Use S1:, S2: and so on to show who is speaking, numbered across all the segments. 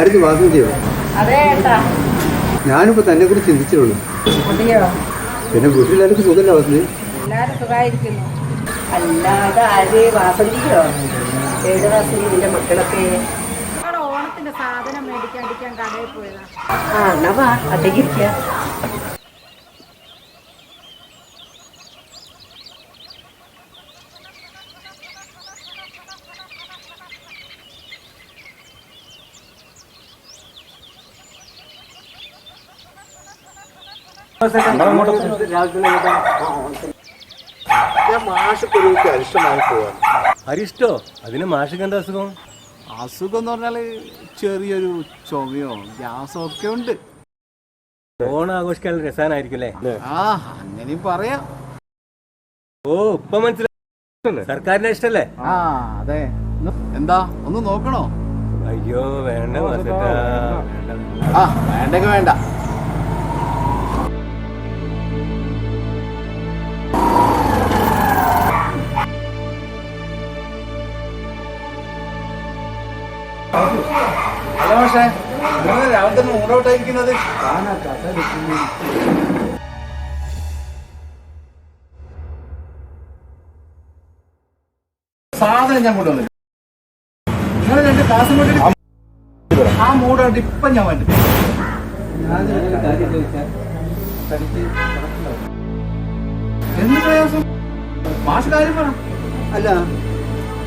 S1: ആരും വാസന്തിയോ?
S2: അതെ ഏട്ടാ.
S1: ഞാനിപ്പോ തന്നെ കുറിച്ച് ചിന്തിച്ചിട്ടുള്ളൂ. പിന്നെ വീട്ടിലെല്ലാവർക്കും സുഖമല്ല വാസന്തി?
S2: എല്ലാരും സുഖമായിരിക്കുന്നു. അല്ലാതെ ആര് വാസന്തിയോ? ഏത് വാസന്തി? നിന്റെ മക്കളൊക്കെ ഓണത്തിന്റെ സാധനം മേടിക്കാൻ കടയിൽ പോയതാ. എന്നാ വാ അധികരിക്ക.
S3: അരിഷ്ടോ? അതിന് മാഷിക്ക് എന്താ അസുഖം?
S4: അസുഖം എന്ന് പറഞ്ഞാല് ചെറിയൊരു ചുമയോ ഗ്യാസോ ഒക്കെ ഉണ്ട്.
S3: ഓണം ആഘോഷിക്കാൻ രസാനായിരിക്കും അല്ലേ?
S4: ആ അങ്ങനെയും പറയാം.
S3: ഓ ഇപ്പൊ മനസ്സിലായി, സർക്കാരിന്റെ ഇഷ്ടല്ലേ?
S4: ആ അതെ. എന്താ ഒന്ന് നോക്കണോ?
S3: അയ്യോ വേണ്ട മാസേട്ടാ,
S4: ആ വേണ്ടെങ്കിൽ വേണ്ട. ഹലോ പക്ഷേ നിങ്ങൾ രാവിലെ തന്നെ മൂടോട്ടായിരിക്കുന്നത്? സാധനം ഞാൻ കൊണ്ടുവന്നില്ല. നിങ്ങൾ രണ്ട് ക്ലാസ് ആ മൂടോട്ട് ഇപ്പൊ ഞാൻ വേണ്ടി. എന്ത് പ്രയാസം? മാഷ് കാര്യം വേണം.
S1: അല്ല,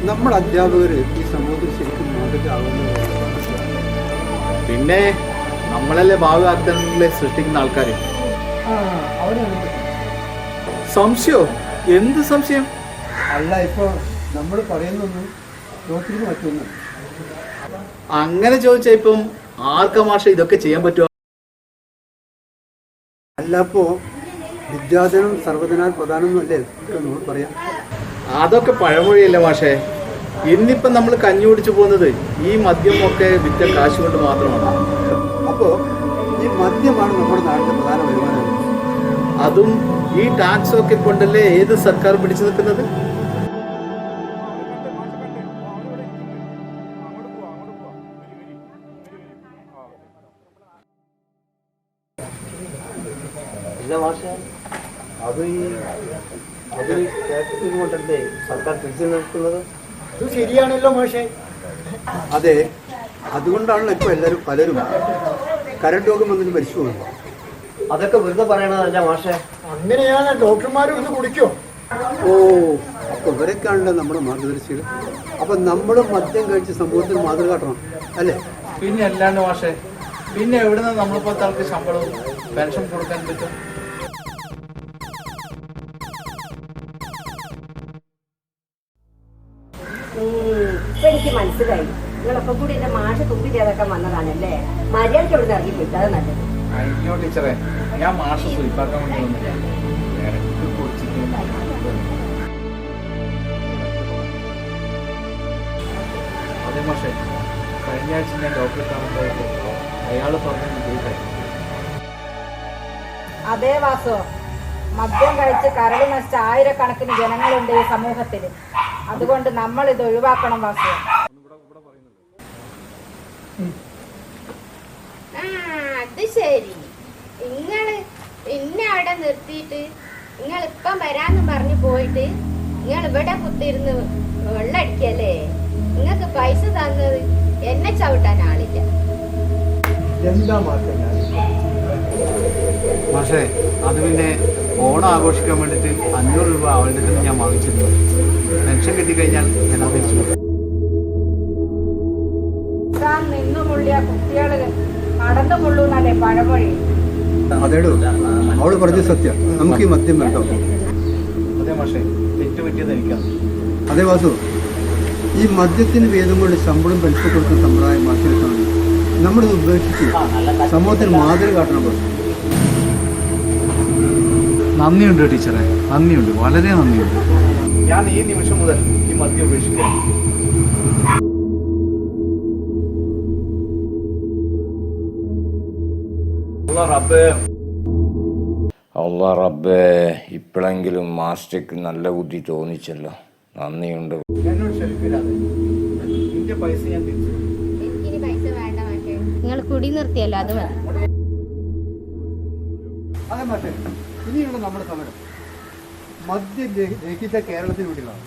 S1: നമ്മുടെ അധ്യാപകര് ഈ സമൂഹത്തിൽ ശരിക്കും മാതൃകയാവുന്നത്.
S4: പിന്നെ നമ്മളല്ലേ ഭാവി വാഗ്ദാനങ്ങളെ സൃഷ്ടിക്കുന്ന ആൾക്കാര്. സംശയോ? എന്ത് സംശയം?
S1: അല്ല, ഇപ്പൊ നമ്മൾ പറയുന്നൊന്നും നോക്കിന് പറ്റുന്നു.
S4: അങ്ങനെ ചോദിച്ചാ ഇപ്പം ആർക്കാ മാഷ ഇതൊക്കെ ചെയ്യാൻ പറ്റുമോ?
S1: അല്ല, അപ്പോ വിദ്യാധനം സർവ്വധനാൽ പ്രധാനം അല്ലേ നമ്മൾ പറയാം?
S4: അതൊക്കെ പഴമൊഴിയല്ലേ മാഷേ. ഇന്നിപ്പം നമ്മൾ കഞ്ഞി കുടിച്ചു പോകുന്നത് ഈ മദ്യം ഒക്കെ വിറ്റ കാശ് കൊണ്ട് മാത്രമാണ്.
S1: അപ്പോ ഈ മദ്യമാണ് നമ്മുടെ നാട്ടിലെ പ്രധാന വരുമാനം.
S4: അതും ഈ ടാക്സ് ഒക്കെ കൊണ്ടല്ലേ ഏത് സർക്കാർ പിടിച്ചു നിൽക്കുന്നത്?
S1: ഇത് ശരിയാണല്ലോ മാഷേ. അതെ, അതുകൊണ്ടാണല്ലോ ഇപ്പൊ എല്ലാവരും പലരും കരണ്ട് രോഗം വന്നിട്ട് മരിച്ചു പോകുന്നു.
S5: അതൊക്കെ വെറുതെ പറയണതല്ല മാഷെ.
S6: അങ്ങനെയാണ് ഡോക്ടർമാരും ഇത് കുടിക്കോ?
S1: ഓ, അപ്പൊ ഇവരൊക്കെയാണല്ലോ നമ്മുടെ മാർഗദർശികൾ. അപ്പൊ നമ്മളും മദ്യം കഴിച്ച് സമൂഹത്തിൽ മാതൃക കാട്ടണം അല്ലേ?
S4: പിന്നെ അല്ലാണ്ട് മാഷേ, പിന്നെ എവിടുന്ന് നമ്മളിപ്പോ ആൾക്ക് ശമ്പളവും പെൻഷൻ കൊടുക്കാൻ പറ്റും?
S2: എനിക്ക് മനസ്സിലായി, നിങ്ങളൊക്കെ കൂടി എന്റെ മാഷ തുമ്പി ചെയ്തൊക്കെ വന്നതാണല്ലേ. മര്യാദയ്ക്ക് ഇവിടെ ഇറങ്ങി പോയിട്ട് അത് നല്ലത്.
S4: അയ്യോ ടീച്ചറെ, ഞാൻ മാഷ സുഖിപ്പാക്കാൻ വേണ്ടി വന്നില്ല. അതെ മാഷേ, കഴിഞ്ഞ ആഴ്ച ഞാൻ ഡോക്ടറെ കാണുമ്പോഴേക്കും അയാള് പറഞ്ഞു.
S2: അതേ വാസോ, മദ്യം കഴിച്ച് കരള് നശിച്ച ആയിരക്കണക്കിന് ജനങ്ങളുണ്ട് ഈ സമൂഹത്തില്. അതുകൊണ്ട് നമ്മൾ ഇത് ഒഴിവാക്കണം വാസു.
S7: അത് ശരി, നിങ്ങള് പിന്നെ അവിടെ നിർത്തിയിട്ട് നിങ്ങൾ ഇപ്പം വരാന്ന് പറഞ്ഞു പോയിട്ട് നിങ്ങൾ ഇവിടെ കുത്തിരുന്ന് വെള്ളടിക്കല്ലേ? നിങ്ങൾക്ക് പൈസ തന്നത് എന്നെ ചവിട്ടാൻ ആളില്ല.
S1: എന്താ
S4: മാഷേ, അത് പിന്നെ ഓണം ആഘോഷിക്കാൻ വേണ്ടിട്ട് 500 രൂപ അവളുടെ അടുത്ത് ഞാൻ വാങ്ങിച്ചിരുന്നു. പെൻഷൻ കിട്ടിക്കഴിഞ്ഞാൽ ഞാൻ അത് തിരിച്ചു കൊടുക്കും.
S2: നിന്നു മുള്ളിയ കുട്ടികള് നടന്നു മുള്ളൂന്നല്ലേ പഴമൊഴി.
S1: അതേടോ, അവള് പറഞ്ഞ സത്യം. നമുക്ക് ഈ മദ്യം വേണ്ടോ?
S4: അതെ മാഷേ, തെറ്റ് പറ്റിയത് എനിക്കാണ്.
S1: അതെ വാസു, ഈ മദ്യത്തിന് വേദം കൊണ്ട് ശമ്പളം പെൻഷൻ കൊടുക്കുന്ന സമ്പ്രദായം മാറ്റിയെടുക്കണം. നമ്മളിത് ഉപേക്ഷിച്ച് സമൂഹത്തിന് മാതൃക കാട്ടണം.
S4: നന്ദിയുണ്ട് ടീച്ചറെ, നന്ദിയുണ്ട്, വളരെ നന്ദിയുണ്ട്. ഞാൻ ഈ നിമിഷം മുതൽ ഈ മദ്യം ഉപേക്ഷിക്കാം.
S8: അള്ളാ റബ്ബേ, ഇപ്പോഴെങ്കിലും മാസ്റ്റർക്ക് നല്ല ബുദ്ധി തോന്നിച്ചല്ലോ. നന്ദിയുണ്ട്.
S4: എന്നോട് ക്ഷമിക്കില്ലാതെ നിന്റെ പൈസ ഞാൻ തിരിച്ചു.
S7: എനിക്കിനി പൈസ വേണ്ട മാഷേ. നിങ്ങൾ കുടി നിർത്തിയല്ലോ അത് മതി.
S1: അതെ മാഷെ, ഇനിയുള്ള നമ്മുടെ സമരം മദ്യം രഹിത കേരളത്തിന് വേണ്ടിയുള്ളതാണ്.